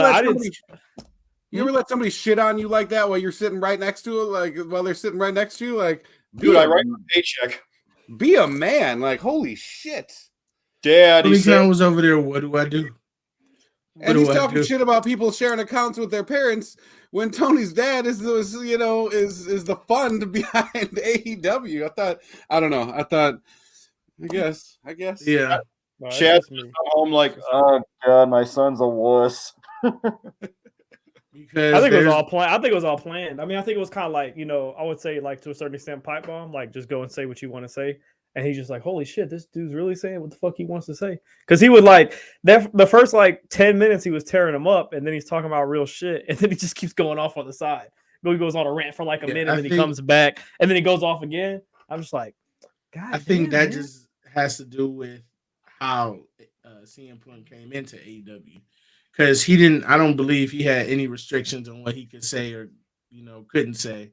let somebody shit on you like that while you're sitting right next to it? Like while they're sitting right next to you? Like, dude, I write my paycheck. Be a man. Like, holy shit. Dad, he said, was over there. What do I do? And he's talking shit about people sharing accounts with their parents when Tony's dad is the fund behind AEW. I guess. Yeah. Chad's home like, oh god, my son's a wuss. Because I think it was all planned. I mean, I think it was kind of like, I would say like to a certain extent pipe bomb, like just go and say what you want to say. And he's just like, holy shit, this dude's really saying what the fuck he wants to say. Because he would like the first like 10 minutes he was tearing him up, and then he's talking about real shit, and then he just keeps going off on the side. He goes on a rant for like a minute, and then he comes back, and then he goes off again. I'm just like, God. I think that just has to do with how CM Punk came into AEW. Because I don't believe he had any restrictions on what he could say or, couldn't say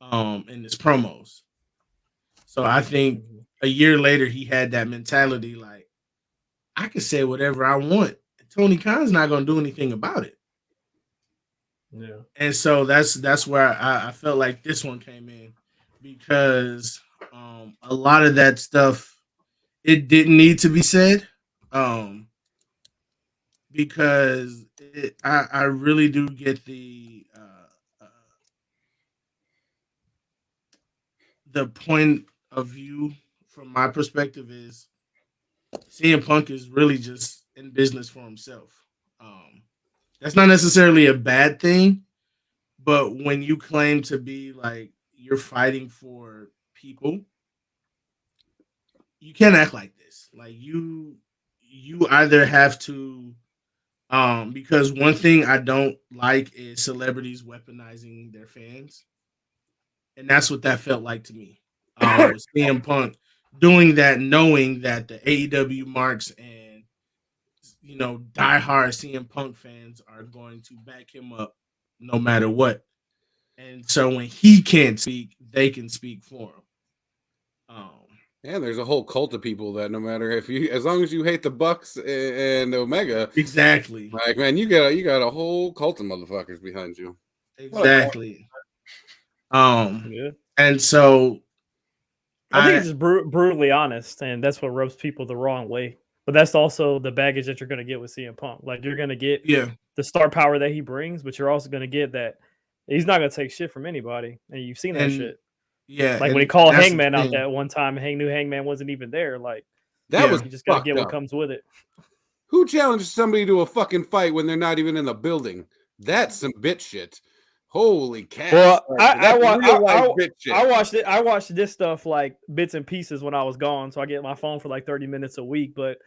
in his promos. So I think a year later he had that mentality like, I can say whatever I want. Tony Khan's not going to do anything about it. Yeah. And so that's where I felt like this one came in, because a lot of that stuff, it didn't need to be said. Because I really do get the point of view from my perspective is CM Punk is really just in business for himself. That's not necessarily a bad thing, but when you claim to be like you're fighting for people, you can't act like this. Like you either have to. Because one thing I don't like is celebrities weaponizing their fans. And that's what that felt like to me. CM Punk doing that, knowing that the AEW marks and, diehard CM Punk fans are going to back him up no matter what. And so when he can't speak, they can speak for him. Yeah, there's a whole cult of people that no matter as long as you hate the Bucks and Omega, exactly. Like, man, you got a whole cult of motherfuckers behind you. Exactly. Yeah. And so I think it's just brutally honest, and that's what rubs people the wrong way. But that's also the baggage that you're going to get with CM Punk. Like you're going to get the star power that he brings, but you're also going to get that he's not going to take shit from anybody, and you've seen that shit. Yeah, like when he called Hangman out that one time, and knew Hangman wasn't even there. Like that was you just got to get what comes with it. Who challenged somebody to a fucking fight when they're not even in the building? That's some bitch shit. Holy cow! Well, I watched it. I watched this stuff like bits and pieces when I was gone, so I get my phone for like 30 minutes a week. But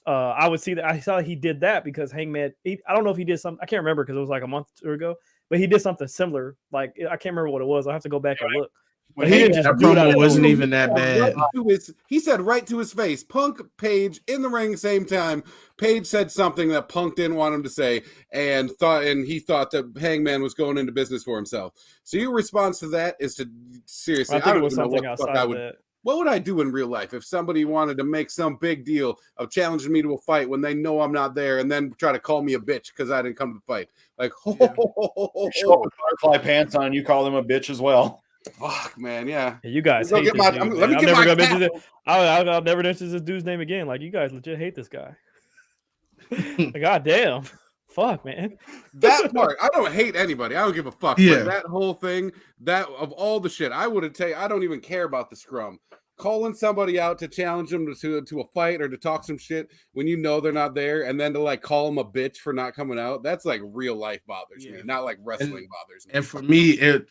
I would see that I saw he did that because Hangman. I don't know if he did something. I can't remember because it was like a month or ago. But he did something similar. Like I can't remember what it was. I will have to go back and look. But he didn't just promo wasn't even that bad. He said right to his face, Punk, Page in the ring same time. Page said something that Punk didn't want him to say, and he thought that Hangman was going into business for himself. So your response to that is to seriously, I think it was something outside of that. What would I do in real life if somebody wanted to make some big deal of challenging me to a fight when they know I'm not there, and then try to call me a bitch because I didn't come to the fight? Like, show up with butterfly pants on, you call them a bitch as well. Fuck, man, yeah. You guys hate this dude, I'll never mention this dude's name again. Like, you guys legit hate this guy. God damn. Fuck, man. That part, I don't hate anybody. I don't give a fuck. Yeah. But that whole thing, that of all the shit, I would have taken. I don't even care about the scrum. Calling somebody out to challenge them to a fight or to talk some shit when you know they're not there, and then to like call them a bitch for not coming out. That's like real life bothers me, not like wrestling bothers me. And for me, it.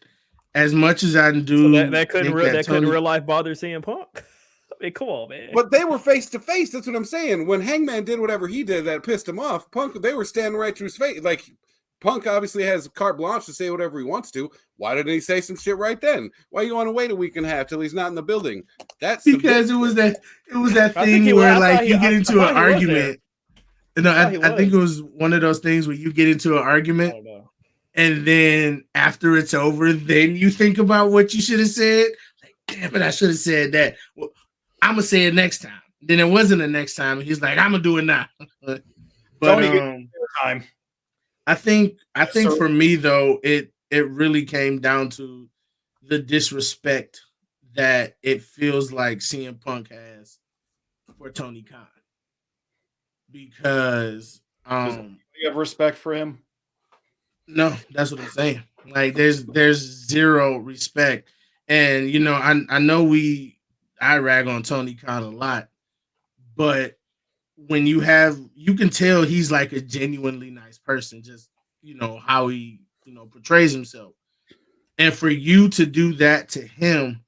As much as I do, so that couldn't real life bother CM Punk. I mean, come on, man. But they were face to face. That's what I'm saying. When Hangman did whatever he did that pissed him off, Punk, they were standing right to his face. Like Punk obviously has carte blanche to say whatever he wants to. Why didn't he say some shit right then? Why you want to wait a week and a half till he's not in the building? That's because it was that thing where like you get into an argument. You know, I think it was one of those things where you get into an argument. And then after it's over, then you think about what you should have said. Like, damn it, I should have said that. Well, I'm gonna say it next time. Then it wasn't the next time. He's like, I'm gonna do it now. But time. I think for me though, it really came down to the disrespect that it feels like CM Punk has for Tony Khan. Because you have respect for him? No, that's what I'm saying. Like there's zero respect. And you know, I know I rag on Tony Khan a lot, but when you can tell he's like a genuinely nice person, just you know, how he, you know, portrays himself. And for you to do that to him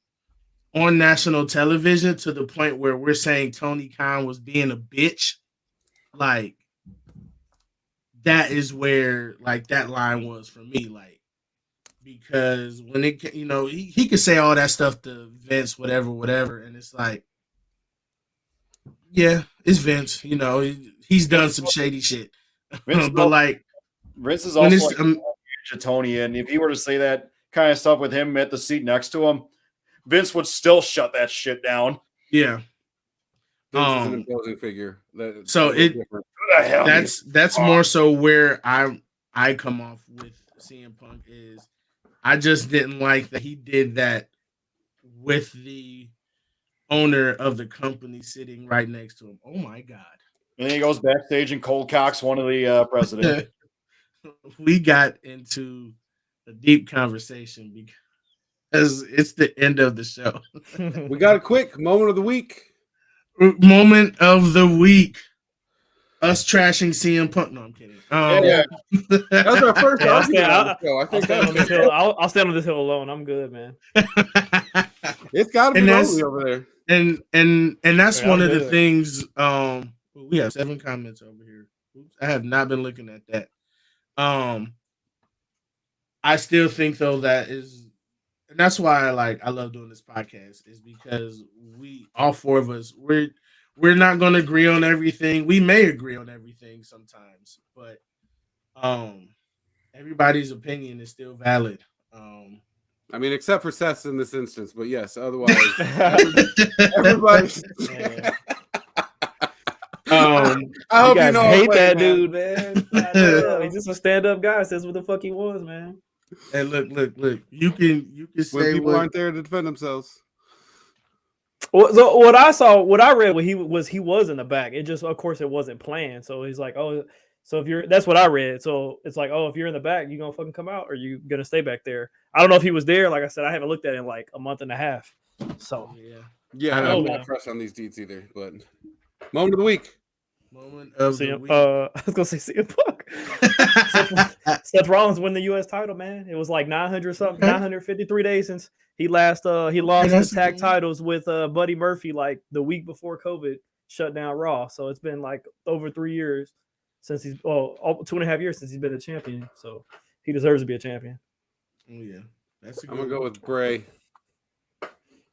on national television to the point where we're saying Tony Khan was being a bitch, like that is where like that line was for me, like because when it, you know, he could say all that stuff to Vince, whatever, and it's like, yeah, it's Vince, you know, he's done some shady shit, but like Vince is also like Tony, and if he were to say that kind of stuff with him at the seat next to him, Vince would still shut that shit down. Yeah. Vince is an imposing figure. So that's more so where I come off with CM Punk is I just didn't like that he did that with the owner of the company sitting right next to him. Oh my God. And then he goes backstage and cold cocks one of the presidents. We got into a deep conversation because it's the end of the show. We got a quick moment of the week. Moment of the week. Us trashing CM Punk. No, I'm kidding. That's our first argument. I'll stand on this hill alone. I'm good, man. It's got to be lonely over there. And that's one of the things. We have 7 comments over here. Oops, I have not been looking at that. I still think though that is, and that's why I love doing this podcast is because all 4 of us, we're not going to agree on everything. We may agree on everything sometimes, but everybody's opinion is still valid. I mean, except for Seth's in this instance, but yes, otherwise, everybody. I hope you know hate that dude, man. He's just a stand-up guy. Says what the fuck he was, man. And look. You can When say people what aren't there to defend themselves. So what I read, he was in the back. It just, of course, it wasn't planned. So he's like, oh, so that's what I read. So it's like, oh, if you're in the back, you gonna fucking come out, or you gonna stay back there? I don't know if he was there. Like I said, I haven't looked at it in like a month and a half. So Yeah, I know, I'm man. not fresh on these deets either. But moment of the week. moment of the CM, week. I was gonna say CM Punk. Seth Rollins win the U.S. title, man. It was like 953 days since he lost the tag titles with Buddy Murphy like the week before COVID shut down Raw. So it's been like over 3 years since 2.5 years since he's been a champion. So he deserves to be a champion. Oh yeah, I'm gonna go with Bray.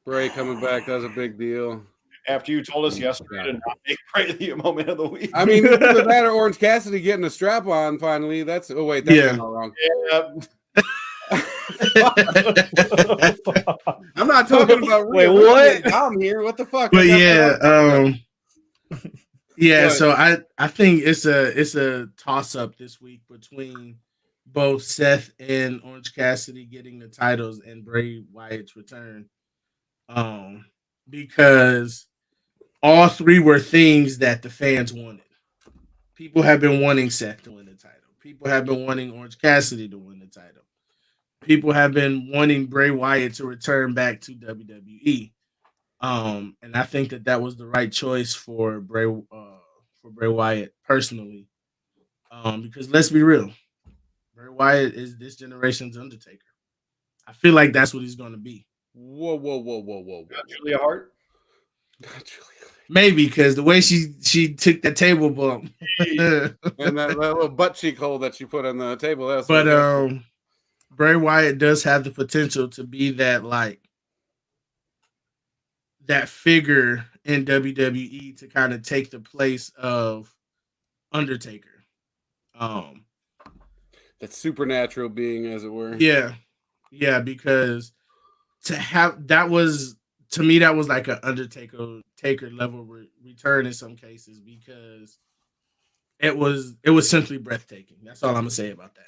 Bray coming back, that's a big deal. After you told us yesterday to not make Bray the moment of the week. I mean, either that or Orange Cassidy getting a strap on finally. That's that's not wrong. Yeah. I'm not talking about Wait, what? I'm here. What the fuck? But yeah, yeah. What? So I think it's a toss up this week between both Seth and Orange Cassidy getting the titles and Bray Wyatt's return. Because all three were things that the fans wanted. People have been wanting Seth to win the title. People have been wanting Orange Cassidy to win the title. People have been wanting Bray Wyatt to return back to WWE. And I think that was the right choice for Bray Wyatt personally. Because let's be real, Bray Wyatt is this generation's Undertaker. I feel like that's what he's going to be. Whoa. Julia Hart. Maybe because the way she took that table bump And that little butt cheek hole that she put on the table. But Bray Wyatt does have the potential to be that figure in WWE to kind of take the place of Undertaker. That supernatural being, as it were. Yeah, because to have that was to me that was like an Undertaker level return in some cases because it was simply breathtaking. That's all I'm gonna say about that.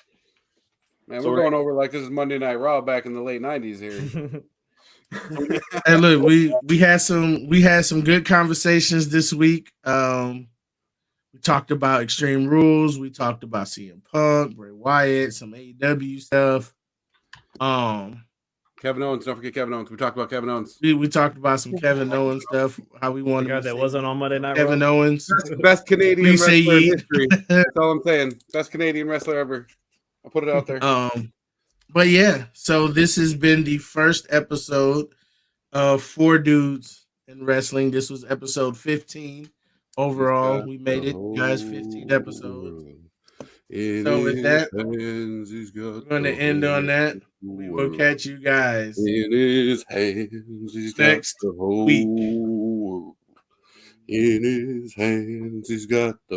Man, we're going over like this is Monday Night Raw back in the late '90s here. And look, we had some good conversations this week. We talked about Extreme Rules. We talked about CM Punk, Bray Wyatt, some AEW stuff. Kevin Owens, don't forget Kevin Owens. We talked about Kevin Owens. We talked about some Kevin Owens stuff. How we wanted God, that wasn't on Monday Night Kevin Raw. Owens, Best Canadian Please say wrestler in ye. history. That's all I'm saying. Best Canadian wrestler ever. I'll put it out there. But yeah, so this has been the first episode of 4 Dudes in Wrestling. This was episode 15 overall. We made it, guys. 15 episodes. So with that, we're going to end on that. We will catch you guys in his hands. He's next got the whole week. world. In his hands, he's got the